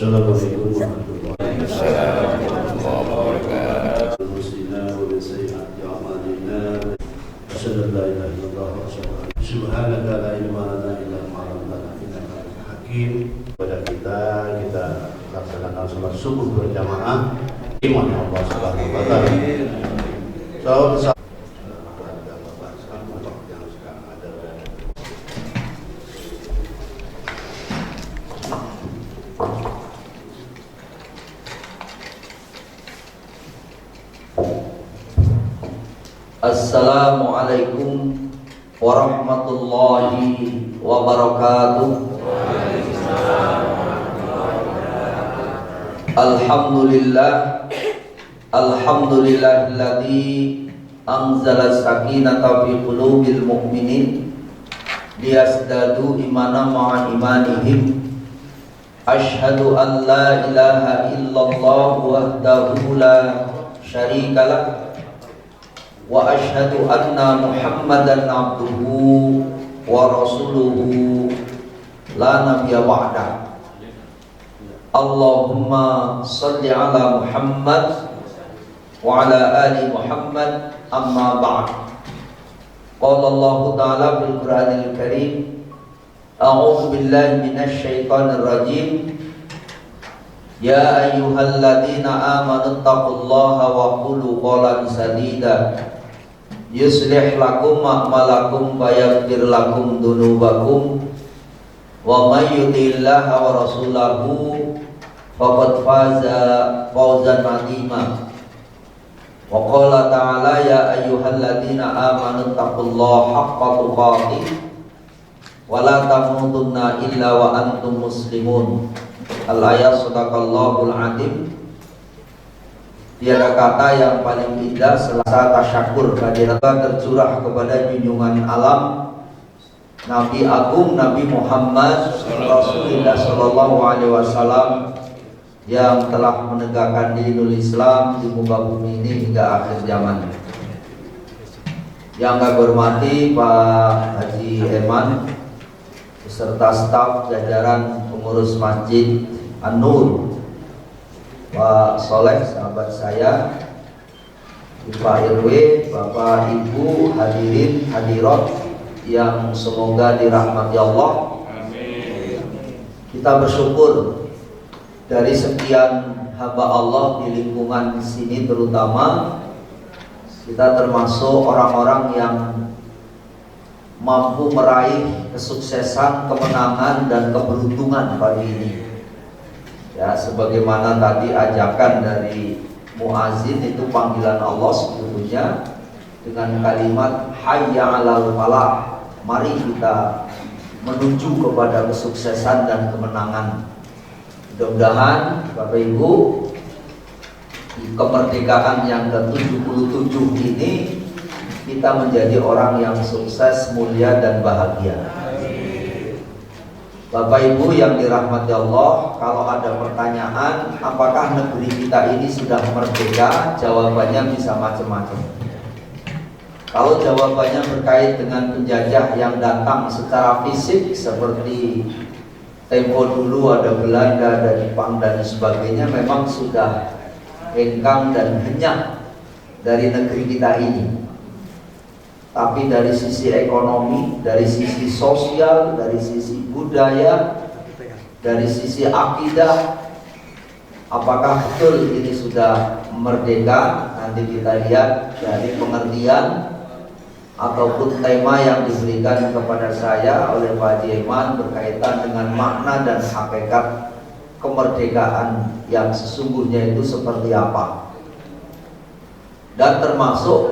Assalamualaikum warahmatullahi wabarakatuh. Muslimina wa min sayyiati a'malina. Asyhadu an la ilaha illallah wa asyhadu anna subhanaka la ilma lana illa ma 'allamtana innaka antal hakim. Pada kita laksanakan salat subuh berjamaah. Iman Allah Subhanahu wa taala. Assalamualaikum warahmatullahi wabarakatuh. Alhamdulillahilladzi anzala sakinata fi qulubil mu'minin liyazdadu imanan ma'a imanihim. Asyhadu an la ilaha illallah wahdahu la syarikalah wa asyhadu anna Muhammadan abduhu wa rasuluhu la nabiyya ba'da. Allahumma salli ala Muhammad wa ala ali Muhammad, amma ba'd. Qala Allah ta'ala fil Qur'anil Karim, a'udzu billahi minasy syaithanir rajim. Ya ayyuhalladzina amanu taqullaha wa qulu qawlan sadida yuslih lakum a'malakum wa yaghfir lakum dzunubakum wa may yuti'illaha wa rasulahu faqad faza fawzan 'azima. Wa qala ta'ala ya ayyuhalladzina amanu taqullaha haqqa tuqatih wa la tamutunna illa wa antum muslimun. Al-ayat sadaqallahul adzim. Tiada kata yang paling indah selain tasyakur kehadiran tercurah kepada junjungan alam Nabi Agung Nabi Muhammad Rasulullah sallallahu alaihi wasallam yang telah menegakkan dinul Islam di muka bumi ini hingga akhir zaman. Yang kami hormati Pak Haji Eman beserta staf jajaran pengurus Masjid An-Nur, Pak Soleh sahabat saya, Pak RW, Bapak Ibu, hadirin hadirat yang semoga dirahmati Allah. Amin. Kita bersyukur dari sekian hamba Allah di lingkungan sini, terutama kita termasuk orang-orang yang mampu meraih kesuksesan, kemenangan dan keberuntungan pagi ini. Ya, sebagaimana tadi ajakan dari muazin itu panggilan Allah sebetulnya dengan kalimat hayya 'alal falah. Mari kita menuju kepada kesuksesan dan kemenangan. Mudah-mudahan Bapak Ibu di kemerdekaan yang ke-77 ini kita menjadi orang yang sukses, mulia dan bahagia. Bapak Ibu yang dirahmati Allah, kalau ada pertanyaan apakah negeri kita ini sudah merdeka, jawabannya bisa macam-macam. Kalau jawabannya berkait dengan penjajah yang datang secara fisik seperti tempo dulu ada Belanda, ada Jepang dan sebagainya, memang sudah hengkang dan henyak dari negeri kita ini. Tapi dari sisi ekonomi, dari sisi sosial, dari sisi budaya, dari sisi akidah, apakah betul ini sudah merdeka? Nanti kita lihat dari pengertian ataupun tema yang diberikan kepada saya oleh Pak Haji Eman berkaitan dengan makna dan hakikat kemerdekaan yang sesungguhnya itu seperti apa. Dan termasuk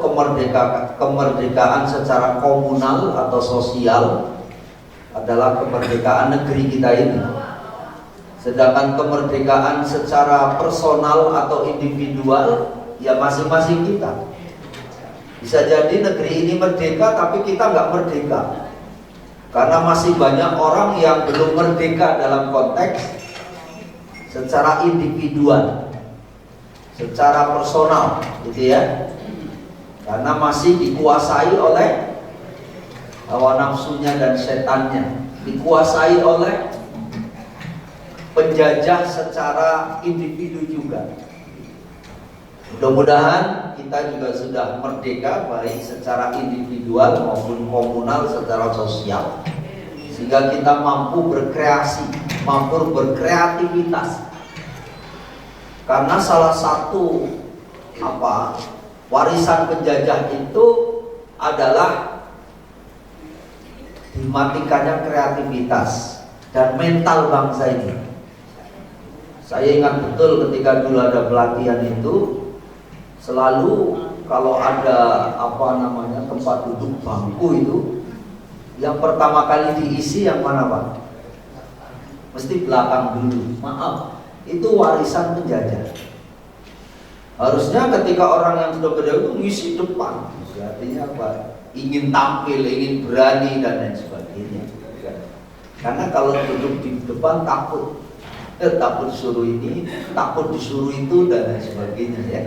kemerdekaan secara komunal atau sosial adalah kemerdekaan negeri kita ini. Sedangkan kemerdekaan secara personal atau individual ya masing-masing kita. Bisa jadi negeri ini merdeka tapi kita nggak merdeka, karena masih banyak orang yang belum merdeka dalam konteks secara individual, secara personal, gitu ya. Karena masih dikuasai oleh hawa nafsunya dan setannya, dikuasai oleh penjajah secara individu juga. Mudah-mudahan kita juga sudah merdeka baik secara individual maupun komunal secara sosial, sehingga kita mampu berkreasi, mampu berkreativitas. Karena salah satu warisan penjajah itu adalah dimatikannya kreativitas dan mental bangsa ini. Saya ingat betul ketika dulu ada pelatihan itu, selalu kalau ada tempat duduk bangku itu, yang pertama kali diisi yang mana Pak? Mesti belakang dulu. Maaf, itu warisan penjajah. Harusnya ketika orang yang sudah berdiri itu ngisi depan. Artinya apa? Ingin tampil, ingin berani dan lain sebagainya. Karena kalau duduk di depan takut disuruh ini, takut disuruh itu dan lain sebagainya ya.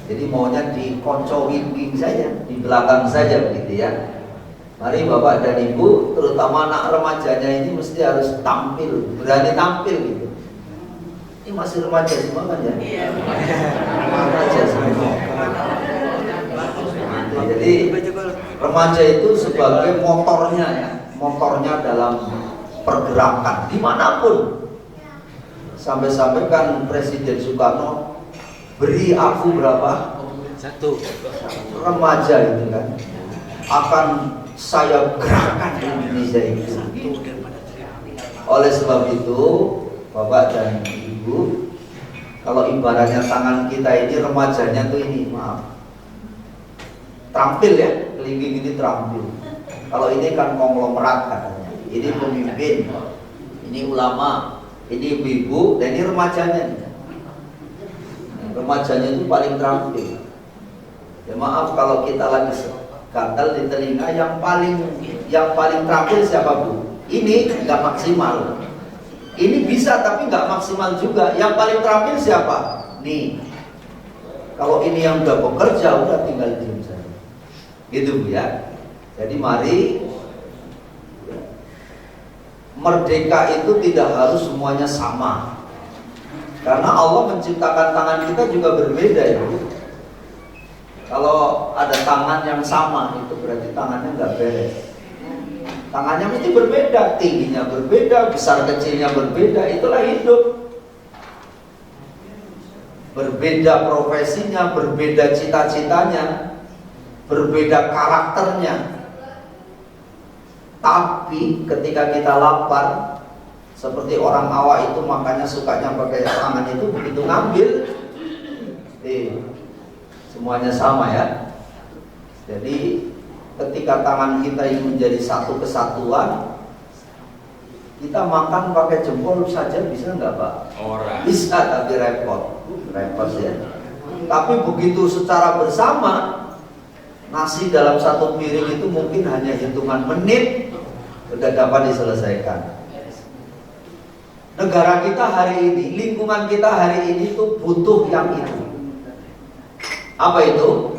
Jadi maunya dikoncowin saja, di belakang saja begitu ya. Mari Bapak dan Ibu, terutama anak remajanya ini mesti harus tampil, berani tampil gitu. Ini masih remaja semua kan ya? Iya. Remaja semua. Jadi remaja itu sebagai motornya ya, motornya dalam pergerakan dimanapun. Sampai-sampai kan Presiden Soekarno beri aku berapa? 1 remaja itu kan akan saya gerakan Indonesia itu. Oleh sebab itu Bapak dan Ibu, kalau ibaratnya tangan kita ini remajanya tuh ini, maaf, terampil ya, kelingking ini terampil. Kalau ini kan konglomerat katanya, ini pemimpin, ini ulama, ini ibu-ibu, dan ini remajanya. Remajanya itu paling terampil. Ya maaf kalau kita lagi gatal di telinga, yang paling terampil siapa Bu? Ini nggak maksimal. Ini bisa tapi nggak maksimal juga. Yang paling terampil siapa? Nih. Kalau ini yang udah bekerja udah tinggal diam saja. Gitu Bu ya. Jadi mari, merdeka itu tidak harus semuanya sama. Karena Allah menciptakan tangan kita juga berbeda ya Bu. Kalau ada tangan yang sama itu berarti tangannya nggak beres. Tangannya mesti berbeda, tingginya berbeda, besar kecilnya berbeda, itulah hidup. Berbeda profesinya, berbeda cita-citanya, berbeda karakternya. Tapi ketika kita lapar, seperti orang awak itu makanya sukanya pakai tangan itu, begitu ngambil, semuanya sama ya. Jadi ketika tangan kita ini menjadi satu kesatuan, kita makan pakai jempol saja bisa nggak Pak? Bisa, tapi repot ya. Tapi begitu secara bersama, nasi dalam satu piring itu mungkin hanya hitungan menit sudah dapat diselesaikan. Negara kita hari ini, lingkungan kita hari ini tuh butuh yang itu. Apa itu?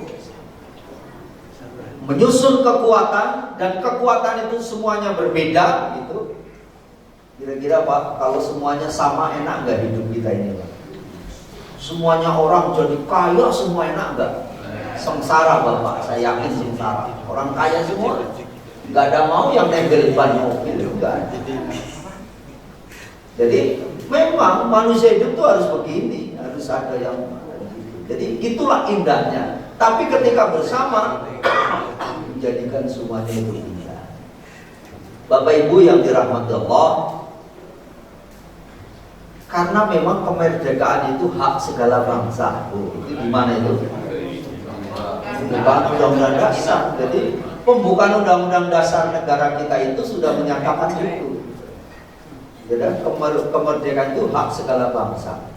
Menyusun kekuatan, dan kekuatan itu semuanya berbeda gitu. Kira-kira Pak, kalau semuanya sama enak nggak hidup kita ini Pak? Semuanya orang jadi kaya semua enak nggak? Sengsara Bapak, saya yakin sengsara. Orang kaya semua, nggak ada mau yang nempel ban mobil, enggak. Jadi memang manusia hidup tuh harus begini, harus ada yang. Jadi itulah indahnya. Tapi ketika bersama, menjadikan semuanya itu indah. Bapak Ibu yang dirahmati Allah, karena memang kemerdekaan itu hak segala bangsa. Itu gimana itu? Pembukaan undang-undang dasar. Jadi pembukaan undang-undang dasar negara kita itu sudah menyatakan itu. Jadi kemerdekaan itu hak segala bangsa.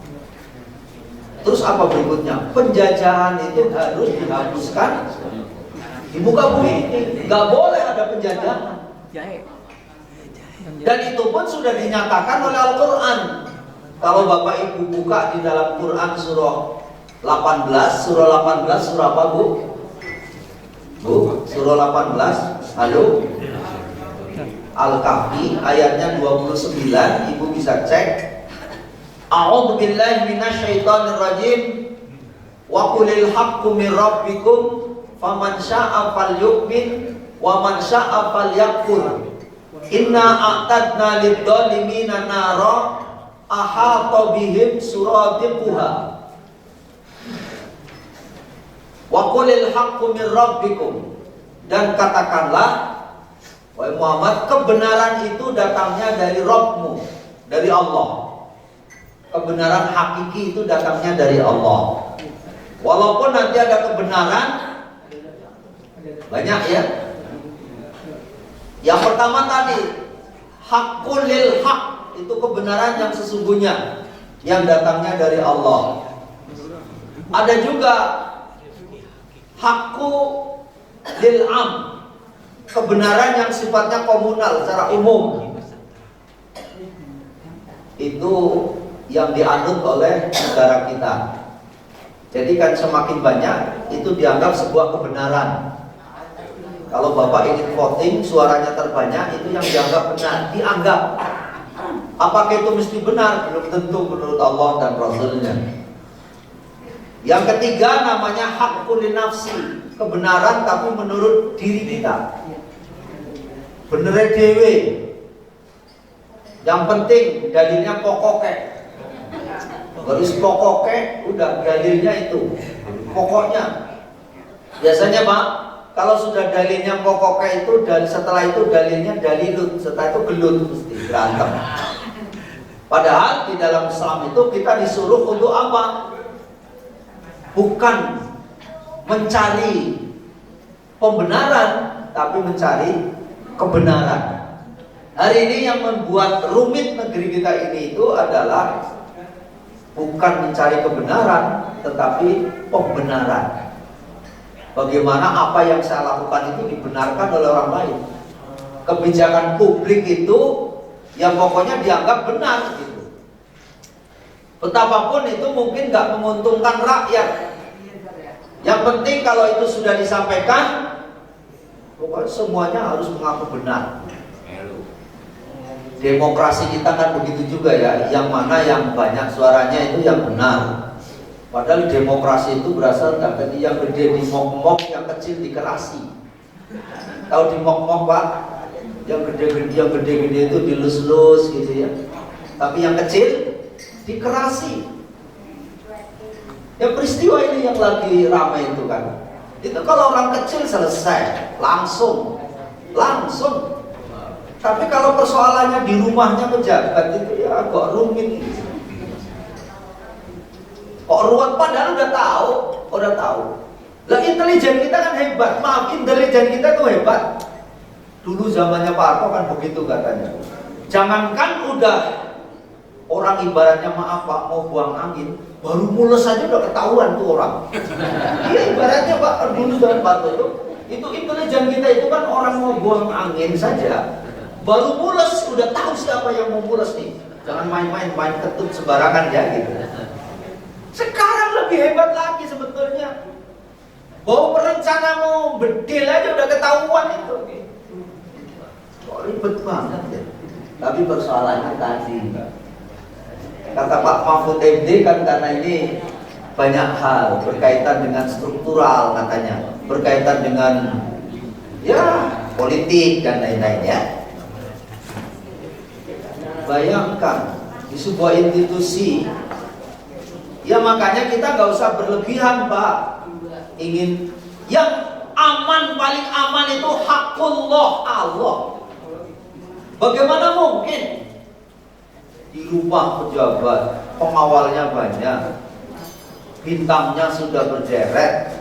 Terus apa berikutnya? Penjajahan itu harus dihapuskan di muka bumi ini. Nggak boleh ada penjajahan. Dan itu pun sudah dinyatakan oleh Al-Quran. Kalau Bapak Ibu buka di dalam Quran surah 18, surah apa Bu? Surah 18, halo? Al-Kahfi ayatnya 29, Ibu bisa cek. A'udzu billahi minasyaitonir rajim. Wa qulil haqqu mir rabbikum faman syaa'a falyu'min wa man syaa'a falyakfur. Inna a'tadna lidzalimina nara ahata bihim suradiquha. Wa qulil haqqu mir rabbikum, dan katakanlah wahai Muhammad, kebenaran itu datangnya dari Rabbmu, dari Allah. Kebenaran hakiki itu datangnya dari Allah. Walaupun nanti ada kebenaran banyak ya. Yang pertama tadi haqqul lil haq, itu kebenaran yang sesungguhnya yang datangnya dari Allah. Ada juga haqqu lil am, kebenaran yang sifatnya komunal secara umum. Itu yang dianut oleh negara kita. Jadi kan semakin banyak itu dianggap sebuah kebenaran. Kalau Bapak ingin voting, suaranya terbanyak, itu yang dianggap benar, dianggap. Apakah itu mesti benar? Belum tentu menurut Allah dan Rasulnya. Yang ketiga namanya haqqul nafsi, kebenaran tapi menurut diri kita. Bener dewe. Yang penting dalilnya pokoknya. Garis pokoknya udah dalilnya itu. Pokoknya. Biasanya Pak, kalau sudah dalilnya pokoknya itu, dan setelah itu dalilnya dalilut, setelah itu gelut, mesti berantem. Padahal di dalam Islam itu kita disuruh untuk apa? Bukan mencari pembenaran, tapi mencari kebenaran. Hari ini yang membuat rumit negeri kita ini itu adalah bukan mencari kebenaran, tetapi pembenaran. Bagaimana apa yang saya lakukan itu dibenarkan oleh orang lain. Kebijakan publik itu yang pokoknya dianggap benar gitu. Betapapun itu mungkin nggak menguntungkan rakyat. Yang penting kalau itu sudah disampaikan, pokoknya semuanya harus mengaku benar. Demokrasi kita kan begitu juga ya. Yang mana yang banyak suaranya itu yang benar. Padahal demokrasi itu berasal dari yang gede dimok-mok, yang kecil dikerasi. Tahu dimok-mok Pak? Yang gede-gede itu dilus-lus gitu ya. Tapi yang kecil dikerasi. Ya peristiwa ini yang lagi ramai itu kan. Itu kalau orang kecil selesai, langsung. Tapi kalau persoalannya di rumahnya pejabat itu ya agak rumit. Kok ruwet padahal udah tahu. Lah intelijen kita kan hebat. Maaf, intelijen kita tuh hebat. Dulu zamannya Pak Harto kan begitu katanya. Jangankan udah orang ibaratnya maaf Pak mau buang angin, baru mules aja udah ketahuan tuh orang. Iya ibaratnya Pak dulu zaman Pak Harto itu intelijen kita itu kan orang mau buang angin saja, baru mules udah tahu siapa yang mau mules nih. Jangan main ketut sembarangan ya gitu. Sekarang lebih hebat lagi sebetulnya. Bahwa perencana mau bedil aja udah ketahuan itu. Kok ribet banget ya. Tapi persoalannya tadi, kata Pak Mahfud MD kan, karena ini banyak hal berkaitan dengan struktural katanya, berkaitan dengan ya politik dan lain-lainnya. Bayangkan di sebuah institusi, ya makanya kita nggak usah berlebihan Pak. Ingin yang aman, paling aman itu hakullah Allah. Bagaimana mungkin di rumah pejabat pengawalnya banyak, bintangnya sudah berderet,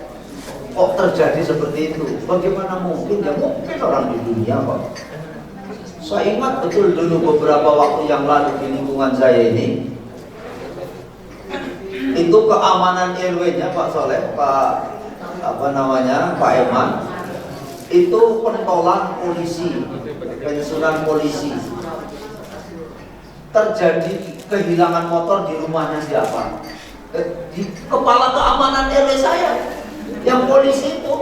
kok terjadi seperti itu? Bagaimana mungkin? Ya mungkin orang di dunia Pak. Saya ingat betul dulu beberapa waktu yang lalu di lingkungan saya ini, itu keamanan RW-nya Pak Soleh, Pak Eman, itu pentolan polisi, pensiunan polisi. Terjadi kehilangan motor di rumahnya siapa? Di kepala keamanan RW saya, yang polisi itu.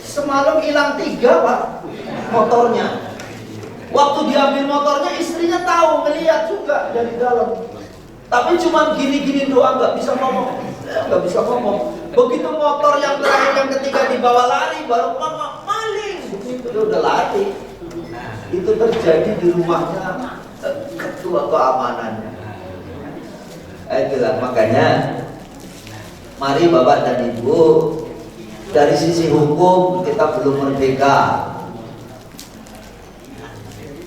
Semalam hilang 3 Pak motornya. Waktu diambil motornya istrinya tahu, melihat juga dari dalam. Tapi cuma gini-gini doang, nggak bisa ngomong, nggak bisa ngomong. Begitu motor yang terakhir yang ketiga dibawa lari, baru mama maling, begitu dia udah lari. Itu terjadi di rumahnya ketua keamanannya. Itulah makanya, mari Bapak dan Ibu, dari sisi hukum kita belum merdeka.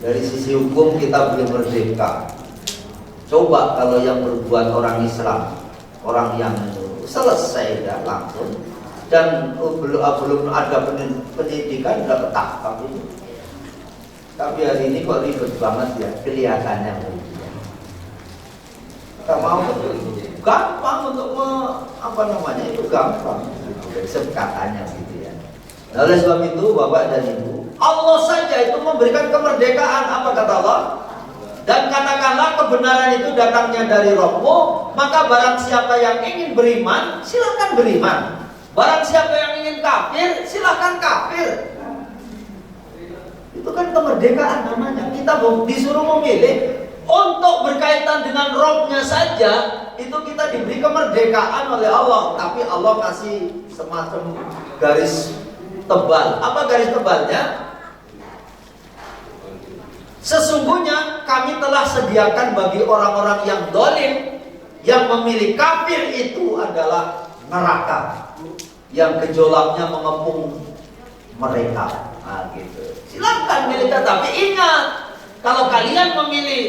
Dari sisi hukum kita belum merdeka. Coba kalau yang berbuat orang Islam, orang yang selesai dah langsung, dan belum ada pendidikan sudah ketangkap itu. Tapi hari ini kok ribet banget ya kelihatannya. Gak mau gampang untuk itu gampang katanya gitu ya. Nah, oleh sebab itu Bapak dan Ibu, Allah saja itu memberikan kemerdekaan. Apa kata Allah? Dan katakanlah kebenaran itu datangnya dari Rabbmu, maka barang siapa yang ingin beriman, silakan beriman. Barang siapa yang ingin kafir, silakan kafir. Itu kan kemerdekaan namanya. Kita disuruh memilih. Untuk berkaitan dengan Rabbnya saja, itu kita diberi kemerdekaan oleh Allah. Tapi Allah kasih semacam garis tebal. Apa garis tebalnya? Sesungguhnya kami telah sediakan bagi orang-orang yang dolim, yang memilih kafir itu adalah neraka yang gejolaknya mengepung mereka. Nah, gitu. Silakan milih, tapi ingat, kalau kalian memilih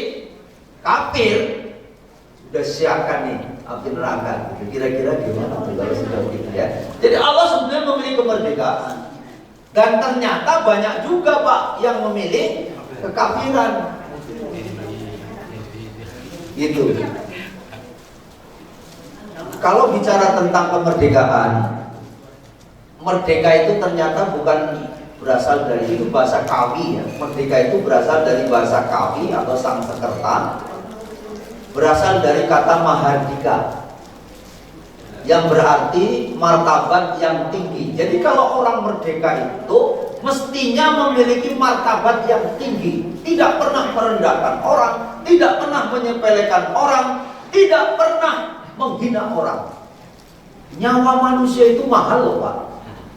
kafir, sudah siapkan nih api neraka. Kira-kira gimana kalau sudah gitu ya? Jadi Allah sebenarnya memilih kemerdekaan, dan ternyata banyak juga Pak yang memilih kekafiran. Gitu. Kalau bicara tentang kemerdekaan, merdeka itu ternyata bukan berasal dari itu bahasa Kawi ya. Merdeka itu berasal dari bahasa Kawi atau Sanskerta, berasal dari kata mahardika yang berarti martabat yang tinggi. Jadi kalau orang merdeka itu mestinya memiliki martabat yang tinggi, tidak pernah merendahkan orang, tidak pernah menyepelekan orang, tidak pernah menghina orang. Nyawa manusia itu mahal loh Pak.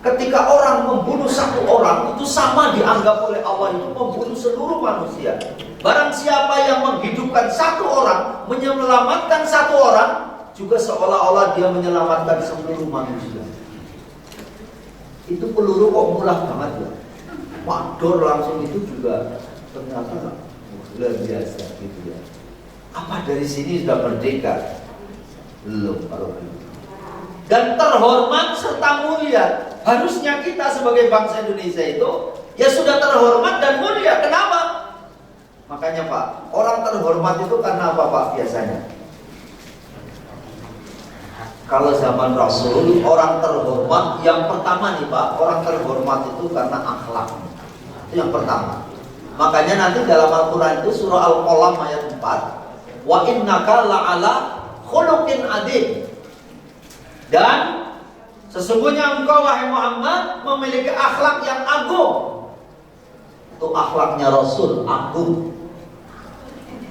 Ketika orang membunuh satu orang, itu sama dianggap oleh Allah itu membunuh seluruh manusia. Barang siapa yang menghidupkan satu orang, menyelamatkan satu orang, juga seolah-olah dia menyelamatkan seluruh manusia. Itu peluru kok murah banget ya. Makdor langsung itu juga ternyata luar biasa gitu ya. Apa dari sini sudah merdeka? Belum kalau belum. Dan terhormat serta mulia. Harusnya kita sebagai bangsa Indonesia itu ya sudah terhormat dan mulia. Kenapa? Makanya Pak, orang terhormat itu karena apa Pak biasanya? Kalau zaman Rasul, orang terhormat yang pertama nih Pak, orang terhormat itu karena akhlak. Itu yang pertama. Makanya nanti dalam Al-Quran itu surah Al-Qalam ayat 4, wa innaka la'ala khuluqin adzim. Dan sesungguhnya engkau wahai Muhammad memiliki akhlak yang agung. Itu akhlaknya Rasul, agung.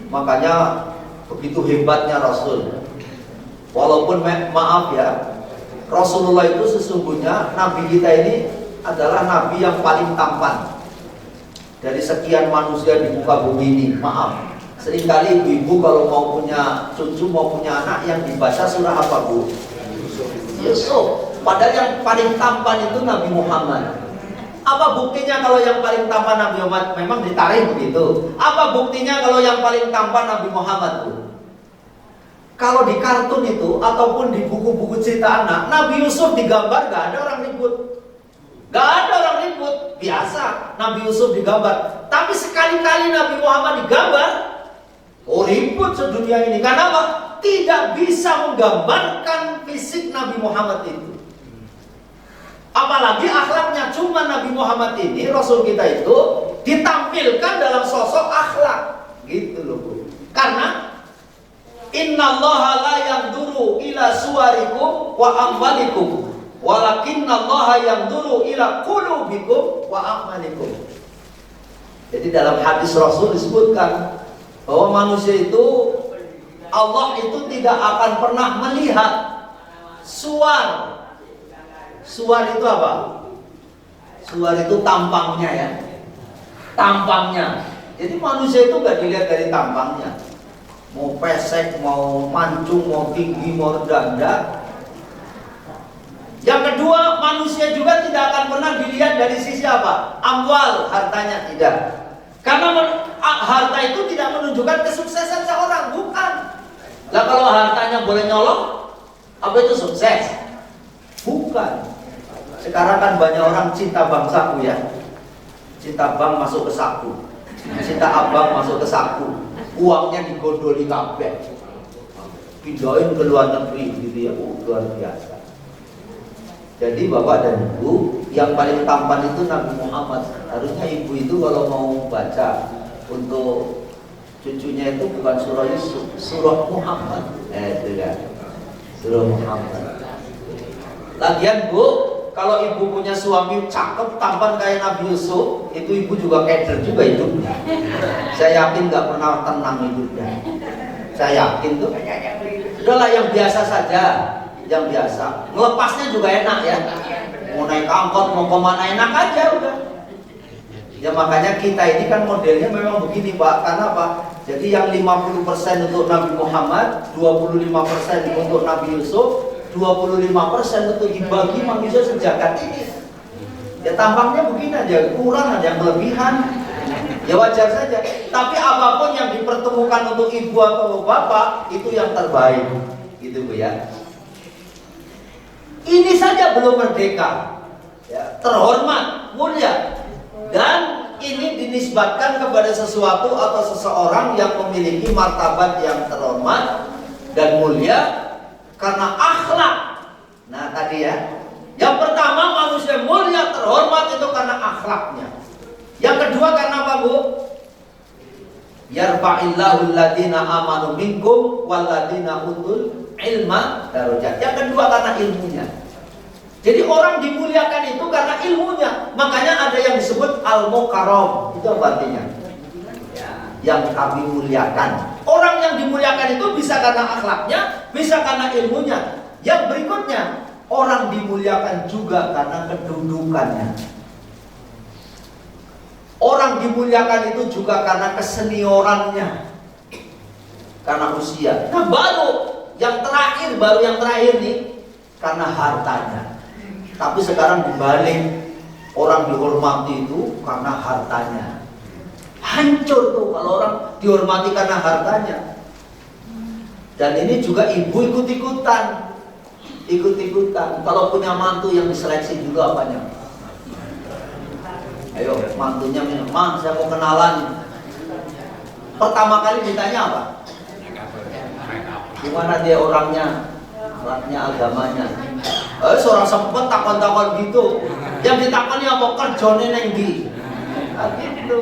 Makanya begitu hebatnya Rasul. Walaupun maaf ya, Rasulullah itu sesungguhnya Nabi kita ini adalah Nabi yang paling tampan dari sekian manusia di muka bumi ini. Maaf, seringkali ibu-ibu kalau mau punya cucu, mau punya anak, yang dibaca surah apa Bu? Yusuf. Padahal yang paling tampan itu Nabi Muhammad. Apa buktinya kalau yang paling tampan Nabi Muhammad? Memang ditarik begitu. Apa buktinya kalau yang paling tampan Nabi Muhammad Bu? Kalau di kartun itu ataupun di buku-buku cerita anak, Nabi Yusuf digambar gak ada orang ribut. Gak ada orang ribut, biasa Nabi Yusuf digambar. Tapi sekali-kali Nabi Muhammad digambar, oh ribut sedunia ini. Karena apa? Tidak bisa menggambarkan fisik Nabi Muhammad itu. Apalagi akhlaknya. Cuma Nabi Muhammad ini, Rasul kita itu ditampilkan dalam sosok akhlak. Gitu loh Bu. Karena innallaha la yanzuru ila suwarikum wa amwalikum walakinnallaha yanzuru ila qulubikum wa a'malikum. Jadi dalam hadis Rasul disebutkan bahwa manusia itu Allah itu tidak akan pernah melihat suar. Suar itu apa? Suar itu tampangnya ya. Tampangnya. Jadi manusia itu gak dilihat dari tampangnya. Mau pesek, mau mancung, mau tinggi, mau rendah. Yang kedua, manusia juga tidak akan pernah dilihat dari sisi apa? Amwal, hartanya tidak. Karena harta itu tidak menunjukkan kesuksesan seorang, bukan. Lah kalau hartanya boleh nyolong, apa itu sukses? Bukan. Sekarang kan banyak orang cinta bangsaku ya. Cinta bank masuk ke saku, cinta abang masuk ke saku, uangnya digondoli kabeh, pindahin ke luar negeri gitu ya, luar biasa. Jadi bapak dan ibu, yang paling tampan itu Nabi Muhammad. Harusnya ibu itu kalau mau baca untuk cucunya itu bukan surah Yusuf, surah Muhammad. Itu kan, surah Muhammad. Lagian bu, kalau ibu punya suami cakep, tampan kayak Nabi Yusuf, itu ibu juga keder juga hidupnya. Saya yakin nggak pernah tenang hidupnya. Saya yakin tuh. Udahlah yang biasa saja. Yang biasa, melepasnya juga enak ya. Mau naik angkot, mau kemana enak aja udah. Ya makanya kita ini kan modelnya memang begini Pak. Karena apa? Jadi yang 50% untuk Nabi Muhammad, 25% untuk Nabi Yusuf, 25% untuk dibagi manusia sejagat ini. Ya tampaknya begini aja, kurang ada yang kelebihan. Ya wajar saja. Tapi apapun yang dipertemukan untuk ibu atau bapak, itu yang terbaik. Gitu Bu ya. Ini saja belum merdeka ya, terhormat, mulia. Dan ini dinisbatkan kepada sesuatu atau seseorang yang memiliki martabat yang terhormat dan mulia karena akhlak. Nah tadi ya, yang pertama manusia mulia terhormat itu karena akhlaknya. Yang kedua karena apa Bu? Yarfa'illahu alladhina amanu minkum walladhina utul ilma darajat. Yang kedua karena ilmunya. Jadi orang dimuliakan itu karena ilmunya. Makanya ada yang disebut al-mukarram. Itu apa artinya? Ya, yang kami muliakan. Orang yang dimuliakan itu bisa karena akhlaknya, bisa karena ilmunya. Yang berikutnya, orang dimuliakan juga karena kedudukannya. Orang dimuliakan itu juga karena keseniorannya, karena usia. Nah baru yang terakhir nih karena hartanya. Tapi sekarang dibalik, orang dihormati itu karena hartanya. Hancur tuh kalau orang dihormati karena hartanya. Dan ini juga ibu ikut-ikutan. Kalau punya mantu yang diseleksi juga apanya? Ayo mantunya minum, "Ma, saya mau kenalan." Pertama kali ditanya apa? Gimana dia orangnya, akhlaknya, agamanya. Seorang sempet takon-takon gitu. Yang ditakoni apa? Kerjone neng ndi? Gitu.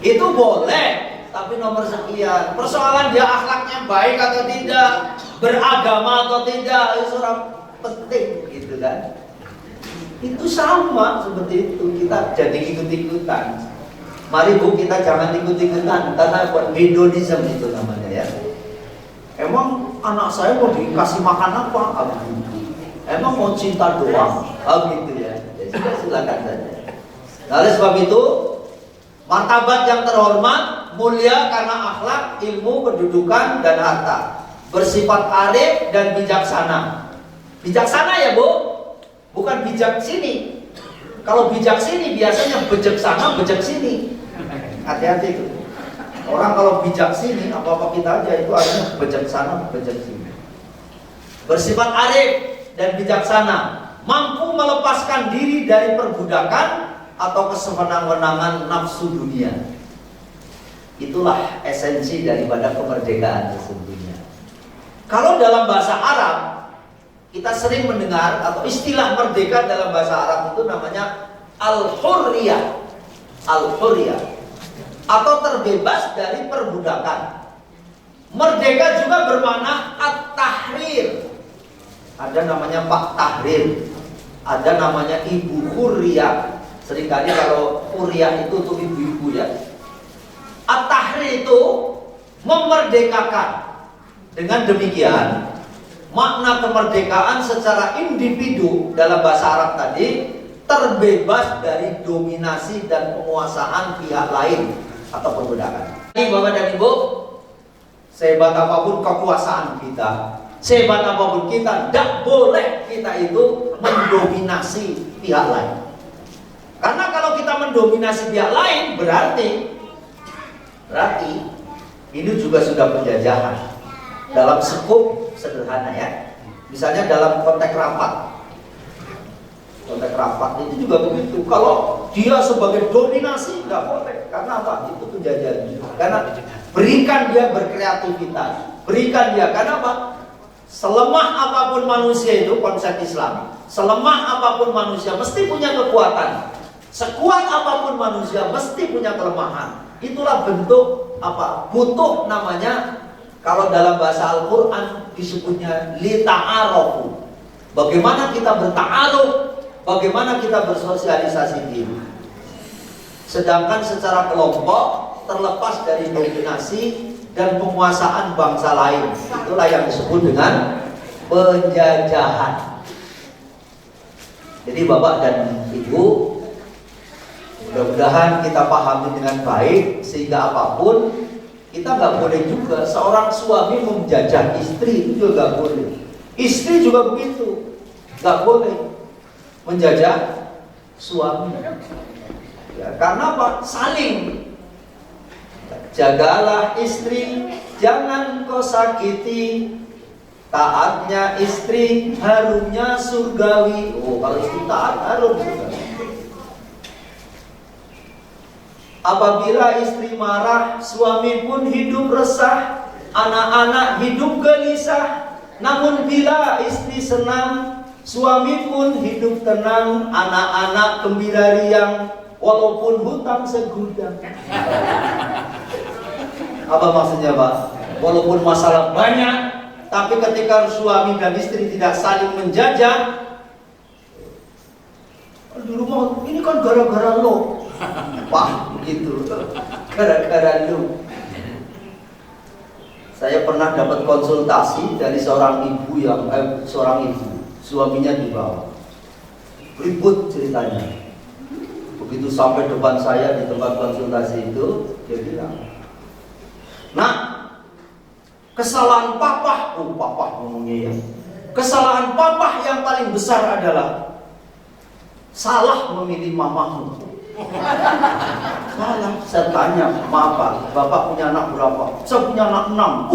Itu boleh, tapi nomor sekian. Persoalan dia akhlaknya baik atau tidak, beragama atau tidak, itu orang penting gitu kan. Itu sama seperti itu, kita jadi ikut-ikutan. Mari Bu, kita jangan ikut-ikutan karena hedonisme itu namanya ya. Emang anak saya mau dikasih makan apa? Emang mau cinta doang? Gitu ya. Ya sudah, silakan saja. Nah, oleh sebab itu, martabat yang terhormat, mulia karena akhlak, ilmu, kedudukan, dan harta. Bersifat arif dan bijaksana. Bijaksana ya Bu? Bukan bijak sini. Kalau bijak sini biasanya bejek sana, bejek sini. Hati-hati itu. Orang kalau bijak sini, apa-apa kita aja itu artinya bejek sana, bejek sini. Bersifat arif dan bijaksana, mampu melepaskan diri dari perbudakan atau kesewenang-wenangan nafsu dunia. Itulah esensi daripada kemerdekaan sesungguhnya. Kalau dalam bahasa Arab, kita sering mendengar atau istilah merdeka dalam bahasa Arab itu namanya al-hurriyah. Al-hurriyah atau terbebas dari perbudakan. Merdeka juga bermakna at-tahrir. Ada namanya Pak Tahrir, ada namanya Ibu Hurriyah. Seringkali kalau Hurriyah itu untuk ibu-ibu ya. At-tahrir itu memerdekakan. Dengan demikian, makna kemerdekaan secara individu dalam bahasa Arab tadi terbebas dari dominasi dan penguasaan pihak lain atau perbudakan. Ini Bapak dan Ibu, sehebat apapun kekuasaan kita, sehebat apapun kita, tidak boleh kita itu mendominasi pihak lain. Karena kalau kita mendominasi pihak lain, berarti ini juga sudah penjajahan. Dalam skup sederhana ya, misalnya dalam konteks rapat itu juga begitu. Kalau dia sebagai dominasi nggak boleh, karena apa? Itu penjajahan juga. Karena berikan dia berkreativitas, berikan dia, karena apa? Selemah apapun manusia itu konsep Islam, selemah apapun manusia mesti punya kekuatan, sekuat apapun manusia mesti punya kelemahan. Itulah bentuk apa? Butuh namanya. Kalau dalam bahasa Al-Quran disebutnya lita'arofu. Bagaimana kita berta'aruf, bagaimana kita bersosialisasi diri. Sedangkan secara kelompok terlepas dari dominasi dan penguasaan bangsa lain. Itulah yang disebut dengan penjajahan. Jadi Bapak dan Ibu, mudah-mudahan kita pahami dengan baik, sehingga apapun kita nggak boleh juga seorang suami menjajah istri, itu juga nggak boleh. Istri juga begitu, nggak boleh menjajah suami. Ya, karena apa? Saling. Jagalah istri, jangan kau sakiti. Taatnya istri, harumnya surgawi. Oh, kalau istri taat, harum surgawi. Apabila istri marah, suami pun hidup resah, anak-anak hidup gelisah. Namun bila istri senang, suami pun hidup tenang, anak-anak gembira riang, walaupun hutang segudang. Apa maksudnya Pak? Walaupun masalah banyak, tapi ketika suami dan istri tidak saling menjajah, di rumah ini kan gara-gara lo. Wah, begitu. Gara-gara lu. Saya pernah dapat konsultasi dari seorang ibu suaminya dibawa. Ribut ceritanya. Begitu sampai depan saya di tempat konsultasi itu, dia bilang, "Nak, kesalahan papa ngomongnya ya. Kesalahan papa yang paling besar adalah salah memilih mamamu." Salah. Saya tanya, maaf Pak, Bapak punya anak berapa? Saya punya anak 6.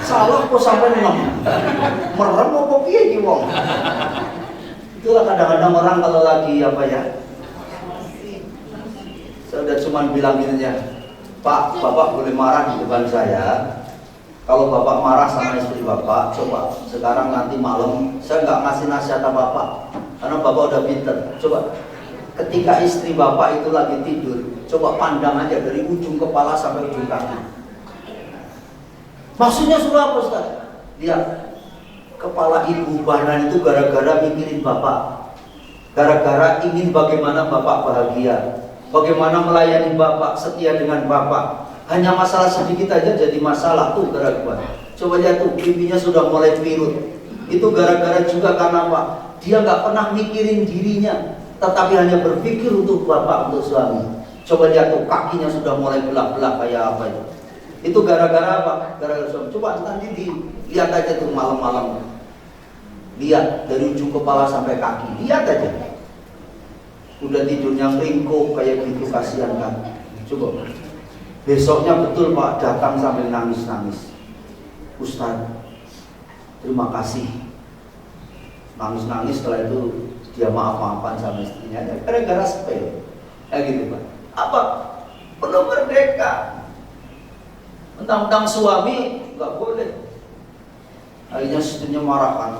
Salah kok sampai 6. Merem apa piye iki wong? Itulah kadang-kadang orang kalau lagi apa ya? Saya udah cuma bilang gini ya, Pak, Bapak boleh marah di depan saya. Kalau Bapak marah sama istri Bapak, coba sekarang nanti malam saya nggak ngasih nasihat apa-apa, karena Bapak udah pinter. Coba ketika istri Bapak itu lagi tidur, coba pandang aja dari ujung kepala sampai ujung kaki. Maksudnya sudah apa Ustaz? Lihat, kepala ibu bahan itu gara-gara mikirin Bapak, gara-gara ingin bagaimana Bapak bahagia, bagaimana melayani Bapak, setia dengan Bapak. Hanya masalah sedikit aja jadi masalah tuh gara-gara. Coba lihat tuh, pipinya sudah mulai pirut. Itu gara-gara juga karena apa? Dia nggak pernah mikirin dirinya, tetapi hanya berpikir untuk Bapak, untuk suami. Coba lihat tuh, kakinya sudah mulai belak-belak kayak apa itu. Itu gara-gara apa? Gara-gara suami. Coba nanti dilihat aja tuh malam-malam. Lihat dari ujung kepala sampai kaki. Lihat aja. Udah tidurnya ringkuk kayak gitu, kasihan kan. Coba. Besoknya betul Pak datang sambil nangis-nangis. Ustaz, terima kasih. Nangis-nangis, setelah itu dia maaf-maafan sama istrinya, gara-gara sepele. Gitu Pak. Apa? Belum merdeka. Mentang-mentang suami nggak boleh. Akhirnya istrinya marah kan.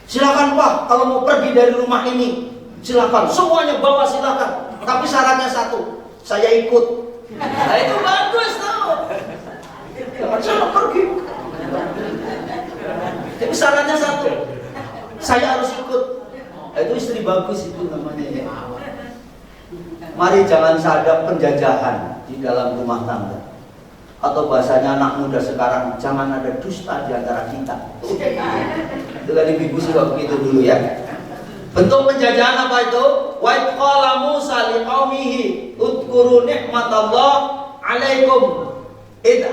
Silakan Pak, kalau mau pergi dari rumah ini, silakan, semuanya bawa silakan. Tapi syaratnya satu, saya ikut. Nah itu bagus tau. Jangan saya pergi. Tapi syaratnya satu, saya harus ikut. Itu istri bagus itu namanya ya. Mari jangan sadar penjajahan di dalam rumah tangga. Atau bahasanya anak muda sekarang, jangan ada dusta di antara kita. Itu kan ibu suka begitu dulu ya. Bentuk penjajahan apa itu? Wa qala Musa liqaumihi udhkuru nikmatallah alaikum id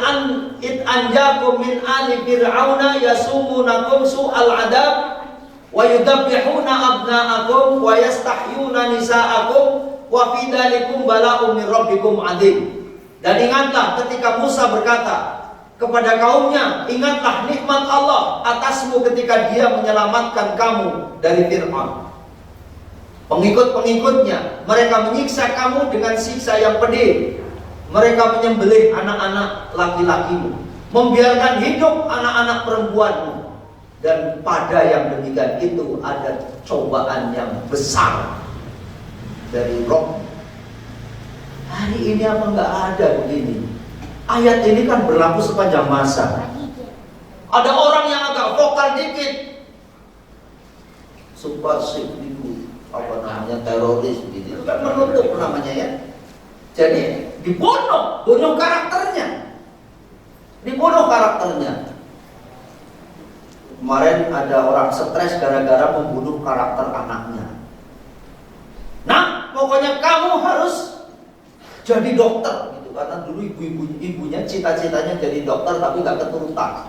anjakum min ali fir'auna yasumunakum su'al adab wa yudabbihuna abna'akum wa yastahyuna nisa'akum wa fi dzalikum bala'un min rabbikum 'adzim. Dan ingatlah ketika Musa berkata kepada kaumnya, ingatlah nikmat Allah atasmu ketika dia menyelamatkan kamu dari Fir'aun. Pengikut-pengikutnya, mereka menyiksa kamu dengan siksa yang pedih. Mereka menyembelih anak-anak laki-lakimu, membiarkan hidup anak-anak perempuanmu. Dan pada yang demikian itu ada cobaan yang besar dari Rob. Hari ini apa enggak ada begini? Ayat ini kan berlaku sepanjang masa. Ada orang yang agak vokal dikit, subversif itu, apa namanya, teroris gitu, kan menutup namanya ya. Jadi bunuh karakternya, dibunuh karakternya. Kemarin ada orang stres gara-gara membunuh karakter anaknya. Nah, pokoknya kamu harus jadi dokter gitu, karena dulu ibunya cita-citanya jadi dokter tapi nggak keturutan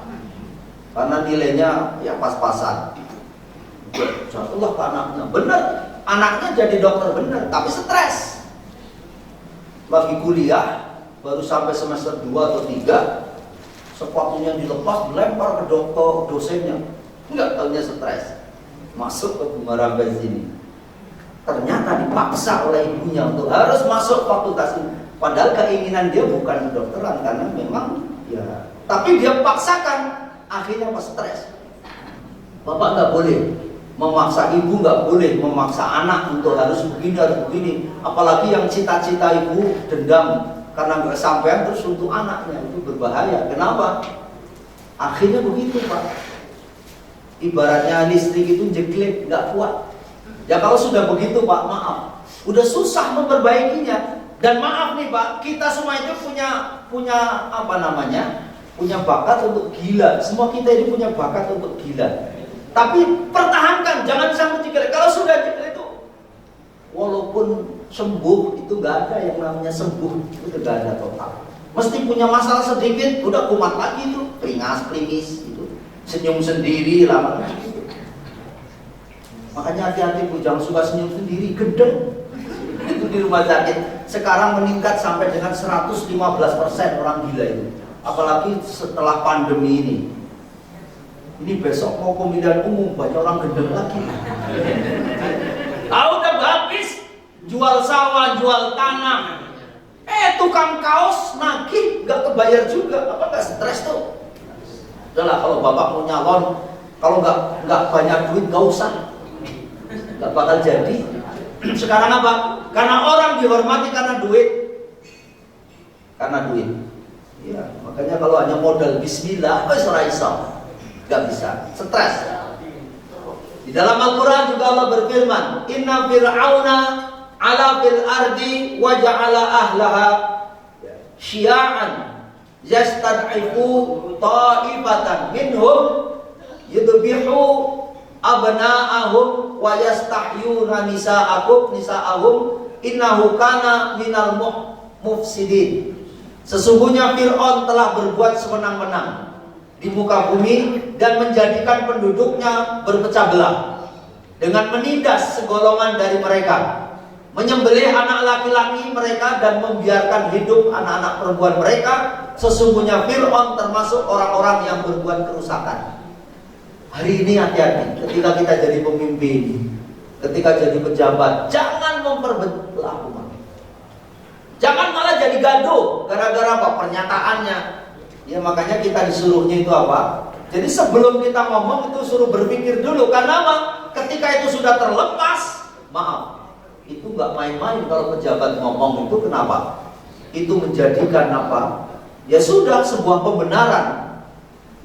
karena nilainya ya pas-pasan. Jatuhlah ke anaknya, bener anaknya jadi dokter bener, tapi stres. Lagi kuliah baru sampai semester 2 atau 3, sepatunya dilepas dilempar ke dosennya, nggak tahunya stres, masuk ke Bumarambe sini. Ternyata dipaksa oleh ibunya untuk harus masuk fakultas ini. Padahal keinginan dia bukan kedokteran, karena memang ya, tapi dia paksakan. Akhirnya pas stres. Bapak nggak boleh memaksa, ibu nggak boleh memaksa anak untuk harus begini harus begini. Apalagi yang cita-cita ibu dendam karena nggak kesampaian terus untuk anaknya, itu berbahaya. Kenapa? Akhirnya begitu Pak. Ibaratnya listrik itu jeglek, nggak kuat. Ya kalau sudah begitu Pak, maaf, udah susah memperbaikinya. Dan maaf nih Pak, kita semua itu punya apa namanya, punya bakat untuk gila. Semua kita ini punya bakat untuk gila. Tapi pertahankan, jangan sampai jeglek. Kalau sudah jeglek itu, walaupun sembuh itu nggak ada yang namanya sembuh, itu nggak ada total. Mesti punya masalah sedikit, udah kumat lagi itu, peringas-peringis itu, senyum sendiri lama. Makanya hati-hati Bu, jangan suka senyum sendiri, gedeng. Itu di rumah sakit sekarang meningkat sampai dengan 115% orang gila itu. Apalagi setelah pandemi ini. Ini besok mau pemilihan umum, banyak orang gedeng lagi. Udah habis jual sawah, jual tanah. Tukang kaos nagih nggak kebayar juga, apa nggak stres tuh? Udahlah, kalau bapak mau nyalon, kalau nggak banyak duit nggak usah. Gak bakal jadi. Sekarang apa? Karena orang dihormati karena duit. Karena duit. Ya, makanya kalau hanya modal bismillah, ora iso. Gak bisa. Stres. Di dalam Al-Qur'an juga Allah berfirman, "Inna fir'auna 'ala fil ardi wa ja'ala ahlaha syia'an yastad'ifu ta'ifatan minhum yudbihu abna'ahum wa yastahyuna nisa'ahum innahu kana minal mufsidin." Sesungguhnya Fir'aun telah berbuat semenang-menang di muka bumi dan menjadikan penduduknya berpecah belah dengan menindas segolongan dari mereka, menyembelih anak laki-laki mereka dan membiarkan hidup anak-anak perempuan mereka. Sesungguhnya Fir'aun termasuk orang-orang yang berbuat kerusakan. Hari ini hati-hati ketika kita jadi pemimpin, ketika jadi pejabat, jangan memperbelah umat. Jangan malah jadi gaduh gara-gara apa? Pernyataannya. Ya makanya kita disuruhnya itu apa? Jadi sebelum kita ngomong itu suruh berpikir dulu. Karena apa? Ketika itu sudah terlepas, maaf, itu nggak main-main kalau pejabat ngomong itu. Kenapa? Itu menjadikan apa? Ya sudah, sebuah pembenaran.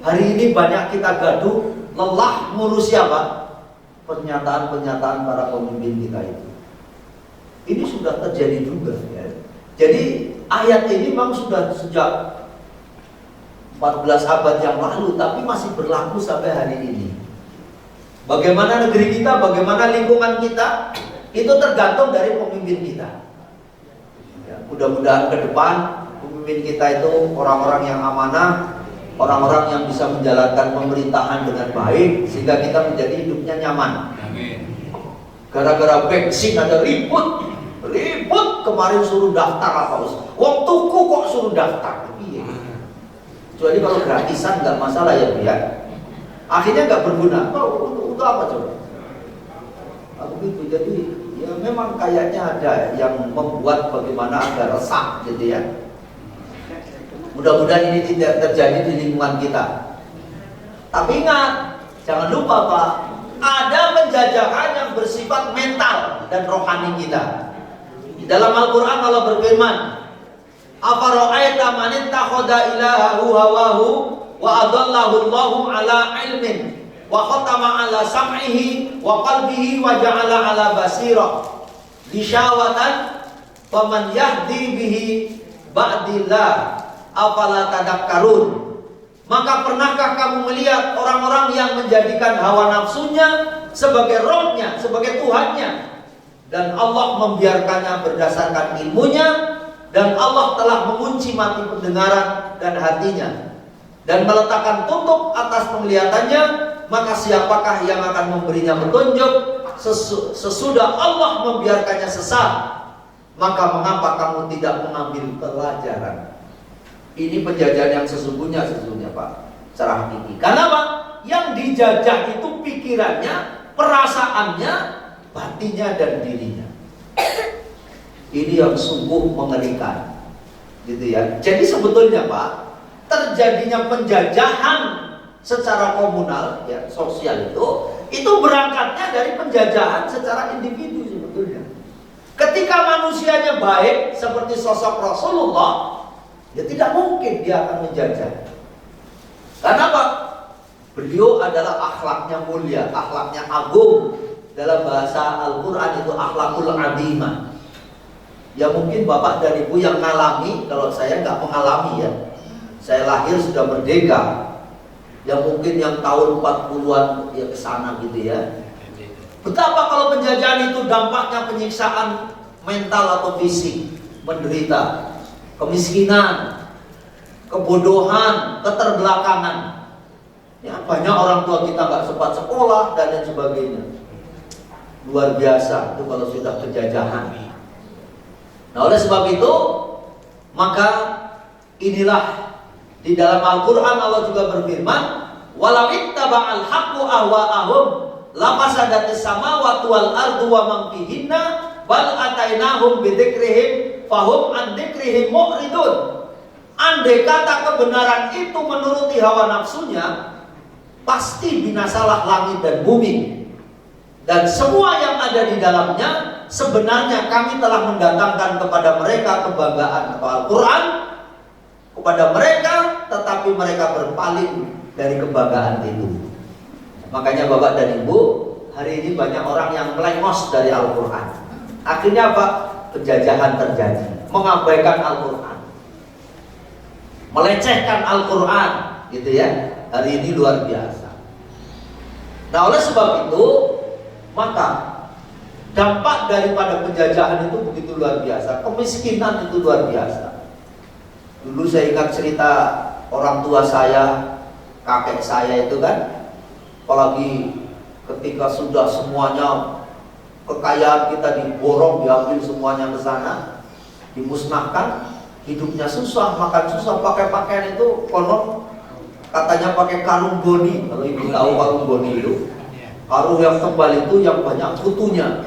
Hari ini banyak kita gaduh, lelah ngurusi apa? Pernyataan-pernyataan para pemimpin kita itu. Ini sudah terjadi juga ya. Jadi ayat ini memang sudah sejak 14 abad yang lalu, tapi masih berlaku sampai hari ini. Bagaimana negeri kita, bagaimana lingkungan kita, itu tergantung dari pemimpin kita. Ya, mudah-mudahan ke depan pemimpin kita itu orang-orang yang amanah, orang-orang yang bisa menjalankan pemerintahan dengan baik, sehingga kita menjadi hidupnya nyaman. Gara-gara vaksin ada ribut kemarin suruh daftar apa Ustaz? Wong tuku kok suruh daftar? Iya. Kecuali kalau gratisan nggak masalah ya Bu ya. Akhirnya nggak berguna. Untuk apa coba? Begitu. Jadi ya memang kayaknya ada yang membuat bagaimana agar resah gitu ya. Mudah-mudahan ini tidak terjadi di lingkungan kita. Tapi ingat, jangan lupa Pak, ada penjajahan yang bersifat mental dan rohani kita. Di dalam Al-Quran Allah berfirman, afara'aita man ittakhadha ilahahu hawahu wa adallahu Allahu ala ilmin wa khatama ala sam'ihi wa qalbihi wa ja'ala ala basirah gishawatan faman yahdi bihi ba'dillah afala tadakkarun. Maka pernahkah kamu melihat orang-orang yang menjadikan hawa nafsunya sebagai rohnya, sebagai Tuhannya, dan Allah membiarkannya berdasarkan ilmunya, dan Allah telah mengunci mati pendengaran dan hatinya dan meletakkan tutup atas penglihatannya, maka siapakah yang akan memberinya petunjuk sesudah Allah membiarkannya sesat? Maka mengapa kamu tidak mengambil pelajaran? Ini penjajahan yang sesungguhnya Pak, secara hakiki. Karena apa? Yang dijajah itu pikirannya, perasaannya, batinnya dan dirinya. Ini yang sungguh mengerikan, gitu ya. Jadi sebetulnya Pak, terjadinya penjajahan secara komunal, ya, sosial itu berangkatnya dari penjajahan secara individu sebetulnya. Ketika manusianya baik seperti sosok Rasulullah, ya tidak mungkin dia akan menjajah. Karena apa? Beliau adalah akhlaknya mulia, akhlaknya agung. Dalam bahasa Al-Quran itu akhlakul adimah. Ya mungkin Bapak dan Ibu yang mengalami, kalau saya nggak mengalami ya. Saya lahir sudah merdeka. Ya mungkin yang tahun 40-an ya kesana gitu ya. Betapa kalau penjajahan itu dampaknya penyiksaan mental atau fisik, menderita, kemiskinan, kebodohan, keterbelakangan. Ya banyak orang tua kita nggak sempat sekolah dan lain sebagainya. Luar biasa itu kalau sudah penjajahan. Nah oleh sebab itu, maka inilah di dalam Al-Quran Allah juga berfirman, walau ittaba'al haqqu ahwa'ahum lafasadatis samawati wal ardu wa man fihinna bal atainahum bidzikrihim fahum an dzikrihim mu'ridun. Andai kata kebenaran itu menuruti hawa nafsunya, pasti binasalah langit dan bumi dan semua yang ada di dalamnya. Sebenarnya kami telah mendatangkan kepada mereka kebanggaan atau Al-Quran kepada mereka, tetapi mereka berpaling dari kebanggaan itu. Makanya Bapak dan Ibu, hari ini banyak orang yang melengos dari Al-Quran. Akhirnya apa? Penjajahan terjadi, mengabaikan Al-Quran, melecehkan Al-Quran, gitu ya. Hari ini luar biasa. Nah oleh sebab itu, maka dampak daripada penjajahan itu begitu luar biasa. Kemiskinan itu luar biasa. Dulu saya ingat cerita orang tua saya, kakek saya itu kan, apalagi ketika sudah semuanya kekayaan kita diborong, diambil semuanya ke sana, dimusnahkan, hidupnya susah, makan susah, pakai pakaian itu konon katanya pakai karung goni. Kalau ibu tahu karung goni itu, karung yang tebal itu yang banyak kutunya.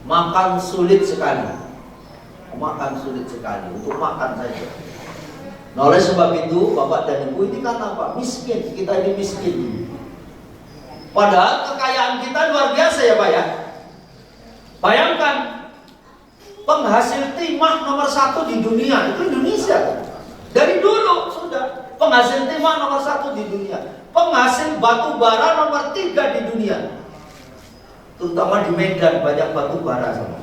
Makan sulit sekali, untuk makan saja. Nah oleh sebab itu Bapak dan Ibu, ini kan apa? Miskin, kita ini miskin. Padahal kekayaan kita luar biasa ya Pak ya. Bayangkan, penghasil timah nomor 1 di dunia itu Indonesia. Dari dulu sudah penghasil timah nomor 1 di dunia. Penghasil batu bara nomor 3 di dunia. Terutama di Medan banyak batu bara sama.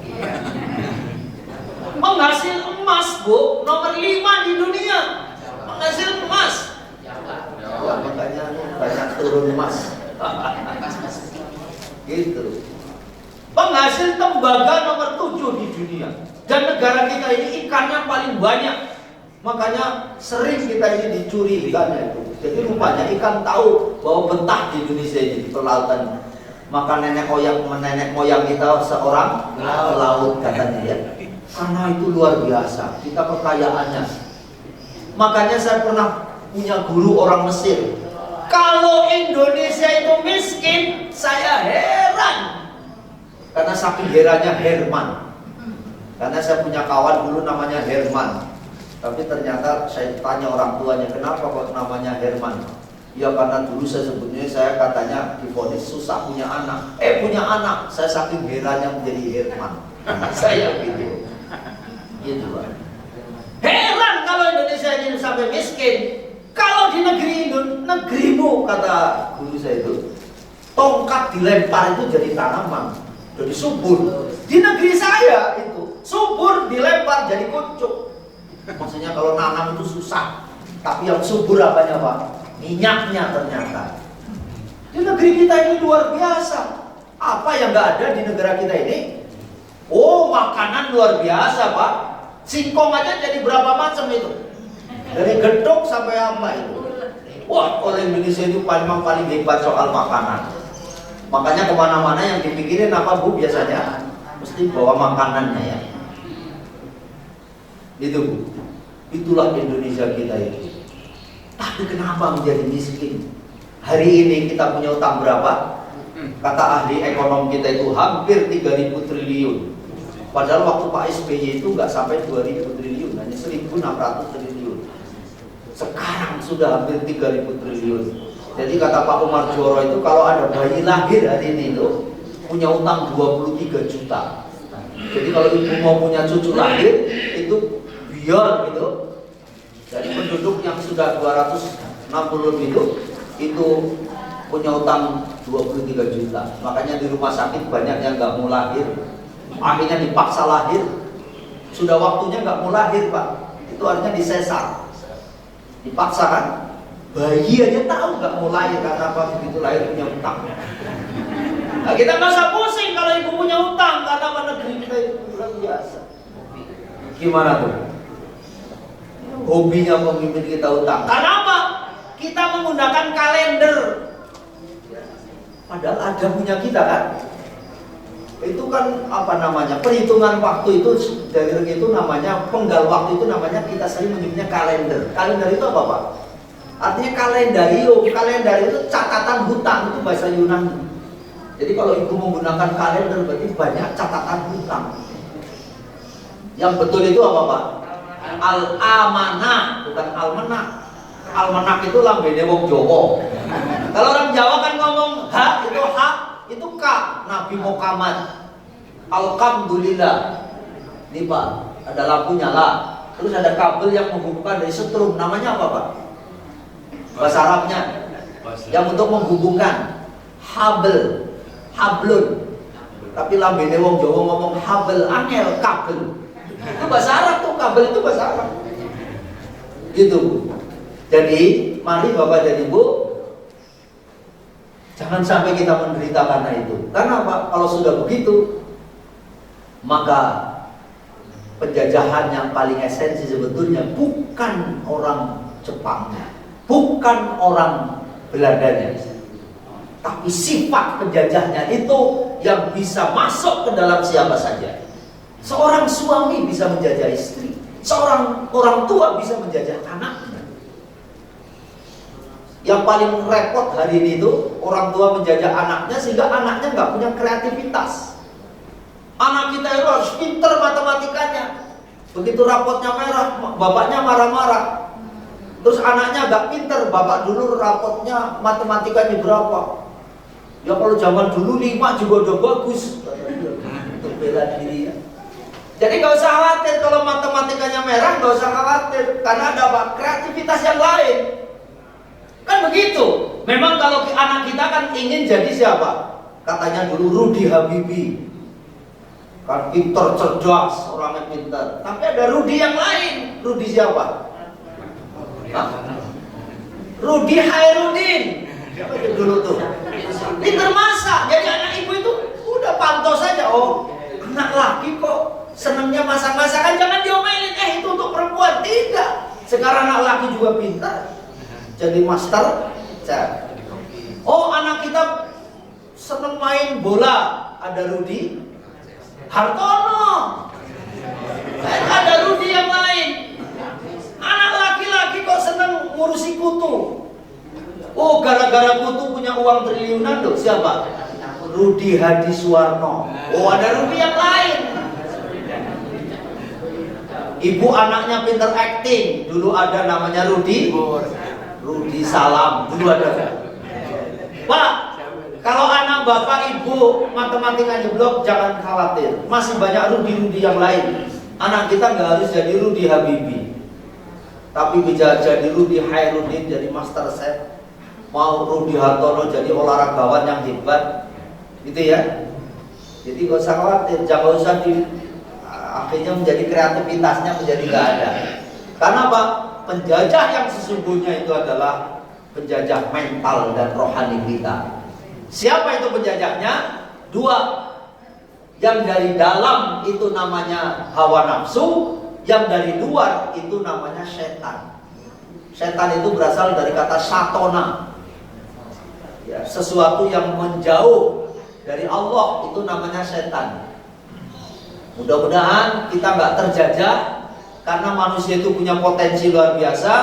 Penghasil emas Bu nomor 5 di dunia. penghasil emas. Ya, makanya banyak turun emas. Gitu. Penghasil tembaga nomor 7 di dunia. Dan negara kita ini ikannya paling banyak. Makanya sering kita ini dicuri ikannya itu. Jadi rupanya ikan tahu bahwa betah di Indonesia ini di perlautan. Maka nenek moyang kita seorang pelaut katanya ya. Karena itu luar biasa, kita kekayaannya. Makanya saya pernah punya guru orang Mesir. Kalau Indonesia itu miskin, saya heran. Karena saking herannya Herman. Karena saya punya kawan dulu namanya Herman. Tapi ternyata saya tanya orang tuanya, kenapa kok namanya Herman? Ya karena dulu saya katanya divonis susah punya anak. Punya anak, saya saking herannya menjadi Herman. Saya gitu. Gitu Pak. Heran kalau Indonesia ini sampai miskin. Kalau di negerimu kata guru saya itu, tongkat dilempar itu jadi tanaman, jadi subur. Di negeri saya itu subur dilempar jadi kucuk. Maksudnya kalau nanam itu susah, tapi yang subur apanya Pak? Minyaknya ternyata. Di negeri kita ini luar biasa. Apa yang nggak ada di negara kita ini? Oh, makanan luar biasa Pak. Singkong aja jadi berapa macam itu? Dari gedok sampai apa itu? Wah, orang Indonesia itu paling hebat soal makanan. Makanya kemana-mana yang dipikirin apa Bu biasanya? Mesti bawa makanannya ya. Itu Bu. Itulah Indonesia kita itu. Tapi kenapa menjadi miskin? Hari ini kita punya utang berapa? Kata ahli ekonom kita itu hampir 3.000 triliun. Padahal waktu Pak SBY itu nggak sampai 2.000 triliun, hanya 1.600 triliun. Sekarang sudah hampir 3.000 triliun. Jadi kata Pak Umar Joro itu kalau ada bayi lahir hari ini itu punya utang 23 juta. Jadi kalau ibu mau punya cucu lahir itu biar gitu. Jadi penduduk yang sudah 260 itu punya utang 23 juta. Makanya di rumah sakit banyak yang nggak mau lahir. Akhirnya dipaksa lahir. Sudah waktunya nggak mau lahir Pak. Itu artinya disesar. Dipaksa kan? Bayi aja tahu nggak mau lahir karena apa? Begitu lahir punya utang. Nah, kita nggak usah pusing kalau ibu punya utang karena apa negeri kita itu luar biasa. Gimana tuh? Hobinya pemimpin kita utang. Karena apa? Kita menggunakan kalender. Padahal ada punya kita kan? Itu kan apa namanya? Perhitungan waktu itu dari itu namanya penggal waktu itu namanya kita sering menyebutnya kalender. Kalender itu apa Pak? Artinya kalendarium. Kalender itu catatan hutang, itu bahasa Yunani. Jadi kalau ibu menggunakan kalender berarti banyak catatan hutang. Yang betul itu apa Pak? Al-amanah, bukan almanak. Almanak itu lambene wong Jawa. Kalau orang Jawa kan ngomong hak itu K, Nabi Muhammad. Alhamdulillah. Ini Pak, ada lampu nyala. Terus ada kabel yang menghubungkan dari setrum. Namanya apa Pak? Bahasa Arabnya yang untuk menghubungkan habel, hablun. Tapi lambene wong Jawa ngomong habel, angel, kabel. Itu bahasa Arab tuh, kabel itu bahasa Arab. Gitu Bu. Jadi, mari Bapak dan Ibu, jangan sampai kita menderita karena itu. Karena apa? Kalau sudah begitu, maka penjajahan yang paling esensi sebetulnya bukan orang Jepangnya, bukan orang Belandanya, tapi sifat penjajahnya itu yang bisa masuk ke dalam siapa saja. Seorang suami bisa menjajah istri, seorang orang tua bisa menjajah anaknya. Yang paling repot hari ini itu orang tua menjajah anaknya sehingga anaknya nggak punya kreativitas. Anak kita itu harus pinter matematikanya. Begitu rapotnya merah, bapaknya marah-marah. Terus anaknya nggak pinter, bapak dulu rapotnya matematikanya berapa? Ya kalau zaman dulu 5 juga udah bagus. Untuk bela diri ya. Jadi nggak usah khawatir kalau matematikanya merah, nggak usah khawatir karena ada apa? Kreativitas yang lain. Kan begitu. Memang kalau anak kita kan ingin jadi siapa? Katanya dulu Rudy Habibie. Kan pintar, cerdas, orangnya pintar. Tapi ada Rudy yang lain. Rudy siapa? Rudi Hairudin. Siapa itu dulu tuh? Pinter masak. Jadi anak ibu itu udah pantau saja. Oh, anak laki kok senangnya masak-masakan, jangan diomelin. Itu untuk perempuan. Tidak. Sekarang anak laki juga pintar. Jadi master. Oh, anak kita senang main bola. Ada Rudi Hartono. Ada Rudi yang lain. Anak laki-laki kok senang ngurusi kutu. Oh, gara-gara kutu punya uang triliunan loh. Siapa? Rudi Hadisuwarno. Oh, ada Rudi yang lain. Ibu anaknya pinter acting. Dulu ada namanya Rudi Salam. Dulu ada. Pak, kalau anak bapak ibu matematika jeblok, jangan khawatir. Masih banyak Rudi yang lain. Anak kita nggak harus jadi Rudi Habibie, tapi bisa jadi Rudi Hairudin, jadi master chef. Mau Rudi Hartono jadi olahragawan yang hebat, gitu ya. Jadi gak usah khawatir, jangan usah akhirnya menjadi kreativitasnya menjadi nggak ada. Karena apa? Penjajah yang sesungguhnya itu adalah penjajah mental dan rohani kita. Siapa itu penjajahnya? Dua. Yang dari dalam itu namanya hawa nafsu, yang dari luar itu namanya setan. Setan itu berasal dari kata satona. Ya, sesuatu yang menjauh dari Allah itu namanya setan. Mudah-mudahan kita nggak terjajah, karena manusia itu punya potensi luar biasa.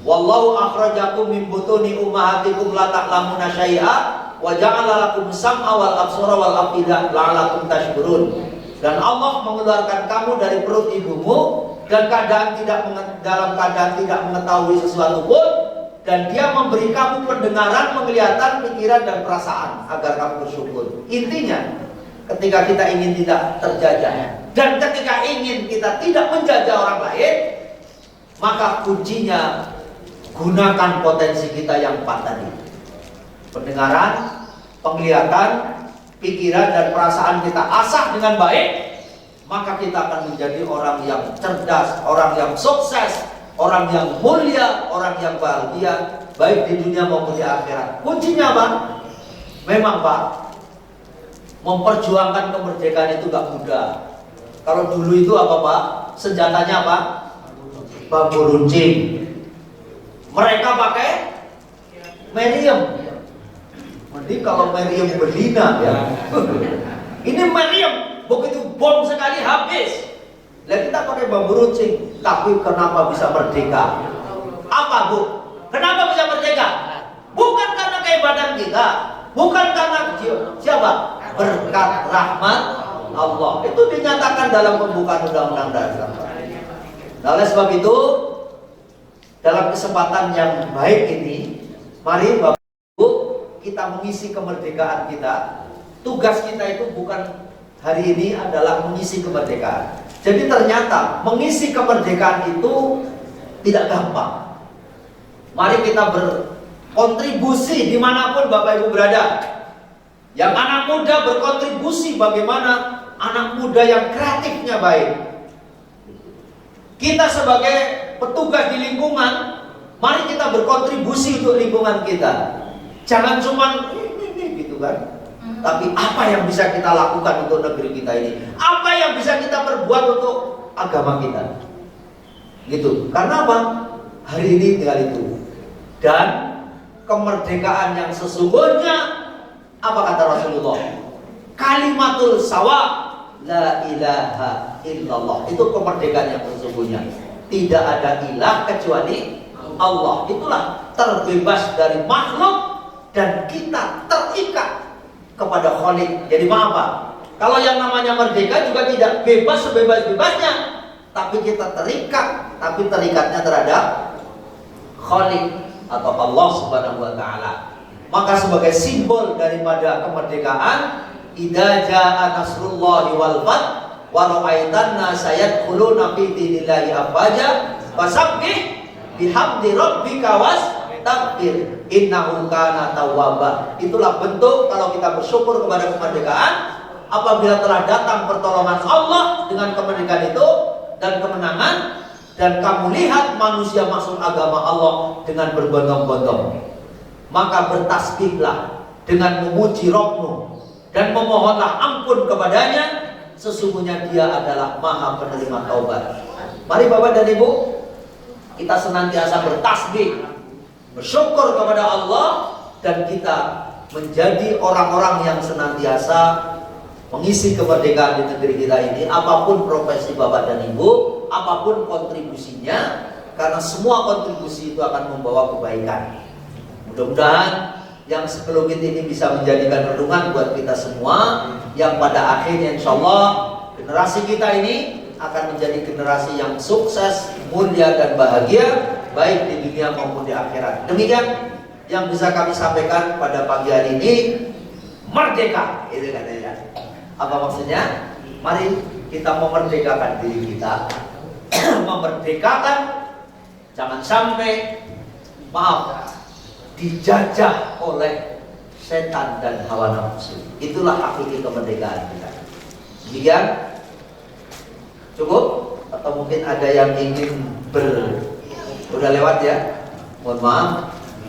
Wallahu akhrajakum min butuni ummahatikum la ta'lamuna syai'a wa ja'ala lakum sam'a wal absara wal afidah la'alakum tashkurun. Dan Allah mengeluarkan kamu dari perut ibumu dan dalam keadaan tidak mengetahui sesuatu pun, dan Dia memberi kamu pendengaran, penglihatan, pikiran dan perasaan agar kamu bersyukur. Intinya, ketika kita ingin tidak terjajah dan ketika ingin kita tidak menjajah orang lain, maka kuncinya gunakan potensi kita yang 4 tadi. Pendengaran, penglihatan, pikiran dan perasaan kita asah dengan baik, maka kita akan menjadi orang yang cerdas, orang yang sukses, orang yang mulia, orang yang bahagia, baik di dunia maupun di akhirat. Kuncinya apa? Memang Pak, memperjuangkan kemerdekaan itu gak mudah. Kalau dulu itu apa Pak? Senjatanya apa? Bambu runcing. Mereka pakai meriam. Mending kalau meriam berlina ya. Ini meriam, begitu bom sekali habis. Lah kita pakai bambu runcing. Tapi kenapa bisa merdeka? Apa Bu? Kenapa bisa merdeka? Bukan karena kehebatan kita, bukan karena siapa? Berkat rahmat Allah. Itu dinyatakan dalam pembukaan Undang-Undang Dasar. Nah, oleh sebab itu, dalam kesempatan yang baik ini, mari Bapak Ibu, kita mengisi kemerdekaan kita. Tugas kita itu bukan hari ini adalah mengisi kemerdekaan. Jadi ternyata mengisi kemerdekaan itu tidak gampang. Mari kita berkontribusi dimanapun Bapak Ibu berada. Yang anak muda berkontribusi bagaimana anak muda yang kreatifnya baik. Kita sebagai petugas di lingkungan, mari kita berkontribusi untuk lingkungan kita. Jangan cuma gitu kan. Tapi apa yang bisa kita lakukan untuk negeri kita ini? Apa yang bisa kita perbuat untuk agama kita? Gitu. Karena apa? Hari ini tinggal itu. Dan kemerdekaan yang sesungguhnya, apa kata Rasulullah? Kalimatul sawa, la ilaha illallah. Itu kemerdekaan yang sesungguhnya. Tidak ada ilah kecuali Allah. Itulah terbebas dari makhluk dan kita terikat kepada Khalik. Jadi maaf Pak, kalau yang namanya merdeka juga tidak bebas sebebas-bebasnya, tapi kita terikat, tapi terikatnya terhadap Khalik atau Allah Subhanahu wa taala. Maka sebagai simbol daripada kemerdekaan, idza jaa nasrullahi wal fath wa ra'aitan nasa yadkhuluna fi dinillahi afwaja fasabbih bihamdi rabbika wastaghfir innahu kana tawwaba. Itulah bentuk kalau kita bersyukur kepada kemerdekaan, apabila telah datang pertolongan Allah dengan kemerdekaan itu dan kemenangan, dan kamu lihat manusia masuk agama Allah dengan berbondong-bondong, maka bertasbihlah dengan memuji Rabbmu dan memohonlah ampun kepadanya, sesungguhnya Dia adalah Maha Penerima Taubat. Mari Bapak dan Ibu, kita senantiasa bertasbih, bersyukur kepada Allah, dan kita menjadi orang-orang yang senantiasa mengisi kemerdekaan di negeri kita ini, apapun profesi Bapak dan Ibu, apapun kontribusinya, karena semua kontribusi itu akan membawa kebaikan. Mudah-mudahan yang sekelumit ini bisa menjadikan renungan buat kita semua, yang pada akhirnya insya Allah generasi kita ini akan menjadi generasi yang sukses, mulia dan bahagia, baik di dunia maupun di akhirat. Demikian yang bisa kami sampaikan pada pagi hari ini. Merdeka, itu katanya. Apa maksudnya? Mari kita memerdekakan diri kita. Memerdekakan, jangan sampai, maaf, dijajah oleh setan dan hawa nafsu. Itulah hakiki kemerdekaan kita. Demikian. Cukup? Atau mungkin ada yang ingin udah lewat ya? Mohon maaf,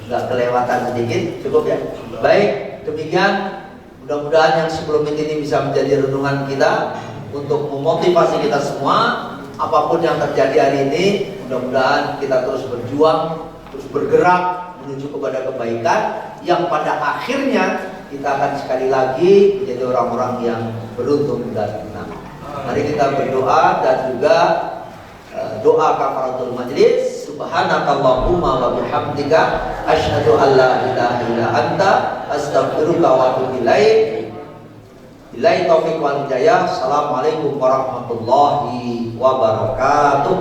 nggak kelewatan sedikit. Cukup ya? Baik, demikian. Mudah-mudahan yang sebelum ini bisa menjadi renungan kita untuk memotivasi kita semua. Apapun yang terjadi hari ini, mudah-mudahan kita terus berjuang, terus bergerak menuju kepada kebaikan, yang pada akhirnya kita akan sekali lagi menjadi orang-orang yang beruntung dan menang. Mari kita berdoa dan juga doa kafaratul majlis. Subhanakallahumma wa bihamdika asyhadu an la ilaha illa anta astaghfiruka wa atubu ilaik. Billahi taufiq wal hidayah. Assalamualaikum warahmatullahi wabarakatuh.